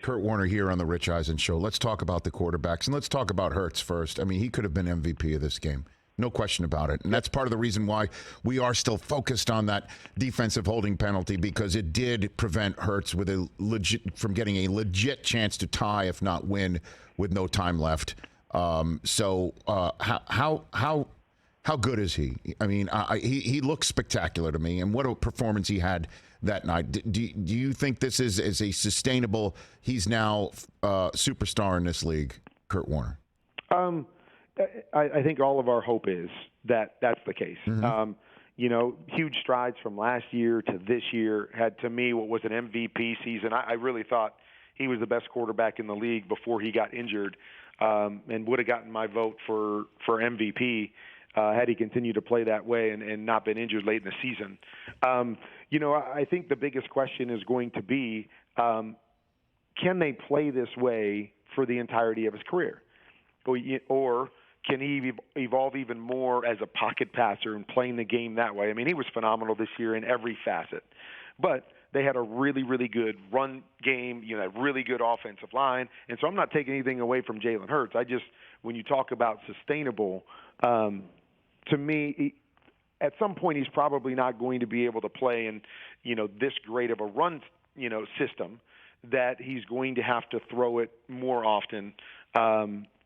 Kurt Warner here on the Rich Eisen Show. Let's talk about the quarterbacks, and let's talk about Hurts first. I mean, he could have been MVP of this game. No question about it. And that's part of the reason why we are still focused on that defensive holding penalty, because it did prevent Hurts from getting a legit chance to tie, if not win, with no time left. How good is he? I mean, he looks spectacular to me, and what a performance he had that night. Do you think this is a sustainable, he's now superstar in this league, Kurt Warner? I think all of our hope is that that's the case. Mm-hmm. Huge strides from last year to this year. Had, to me, what was an MVP season. I really thought he was the best quarterback in the league before he got injured, and would have gotten my vote for MVP had he continued to play that way and not been injured late in the season. I think the biggest question is going to be, can they play this way for the entirety of his career? Or can he evolve even more as a pocket passer and playing the game that way? I mean, he was phenomenal this year in every facet. But they had a really, really good run game, a really good offensive line. And so I'm not taking anything away from Jalen Hurts. When you talk about sustainable, to me, at some point he's probably not going to be able to play in, this great of a run, system, that he's going to have to throw it more often.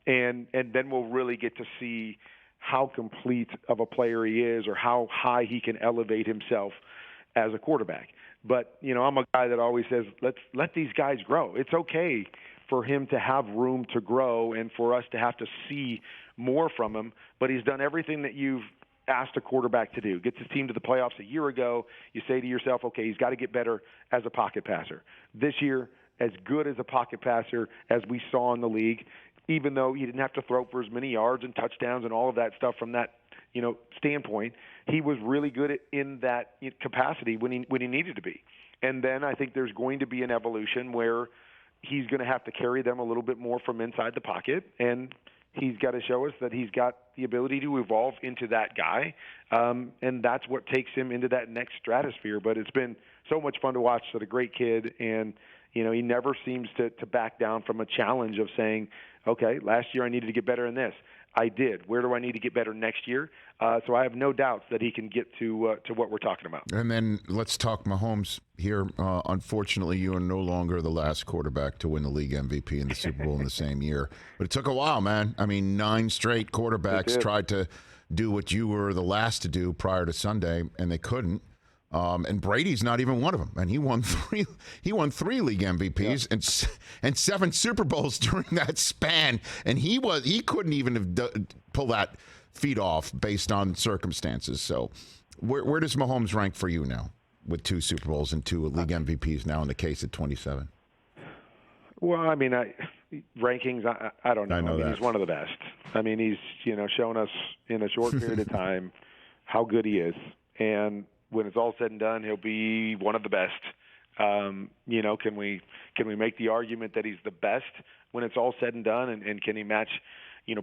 And then we'll really get to see how complete of a player he is, or how high he can elevate himself as a quarterback. But, I'm a guy that always says, let these guys grow. It's okay for him to have room to grow and for us to have to see more from him. But he's done everything that you've asked a quarterback to do. Gets his team to the playoffs a year ago. You say to yourself, okay, he's got to get better as a pocket passer. This year, as good as a pocket passer as we saw in the league, even though he didn't have to throw for as many yards and touchdowns and all of that stuff from that, standpoint, he was really good in that capacity when he needed to be. And then I think there's going to be an evolution where he's going to have to carry them a little bit more from inside the pocket, and he's got to show us that he's got the ability to evolve into that guy, and that's what takes him into that next stratosphere. But it's been so much fun to watch. Such a great kid, and he never seems to back down from a challenge of saying, okay, last year I needed to get better in this. I did. Where do I need to get better next year? So I have no doubts that he can get to what we're talking about. And then let's talk Mahomes here. Unfortunately, you are no longer the last quarterback to win the league MVP in the Super Bowl in the same year. But it took a while, man. I mean, 9 straight quarterbacks tried to do what you were the last to do prior to Sunday, and they couldn't. And Brady's not even one of them, and he won 3 league MVPs and 7 Super Bowls during that span, and he couldn't even have pull that feat off based on circumstances. So where does Mahomes rank for you now with 2 Super Bowls and 2 league MVPs now in the case at 27? Well, I mean, rankings, I don't know. I mean, he's one of the best. I mean, he's shown us in a short period of time how good he is, and when it's all said and done, he'll be one of the best. Can we make the argument that he's the best when it's all said and done, and can he match,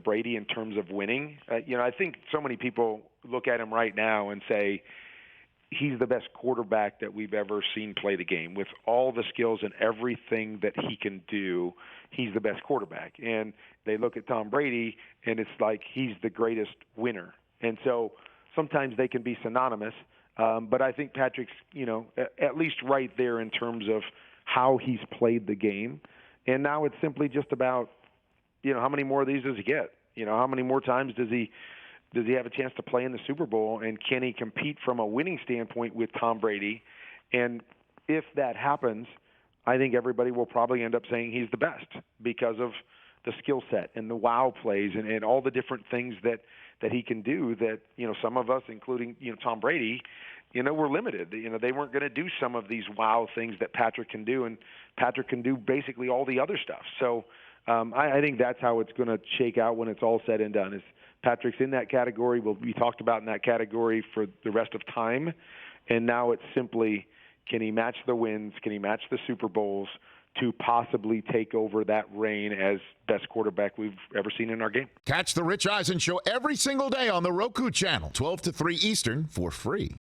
Brady in terms of winning? I think so many people look at him right now and say he's the best quarterback that we've ever seen play the game. With all the skills and everything that he can do, he's the best quarterback. And they look at Tom Brady, and it's like he's the greatest winner. And so sometimes they can be synonymous. But I think Patrick's, at least right there in terms of how he's played the game. And now it's simply just about, how many more of these does he get? How many more times does he have a chance to play in the Super Bowl, and can he compete from a winning standpoint with Tom Brady? And if that happens, I think everybody will probably end up saying he's the best because of the skill set and the wow plays and all the different things that he can do that, some of us, including, Tom Brady, we're limited. They weren't going to do some of these wow things that Patrick can do, and Patrick can do basically all the other stuff. So I think that's how it's going to shake out when it's all said and done. Is Patrick's in that category, will be talked about in that category for the rest of time, and now it's simply, can he match the wins? Can he match the Super Bowls to possibly take over that reign as best quarterback we've ever seen in our game? Catch the Rich Eisen Show every single day on the Roku channel, 12 to 3 Eastern, for free.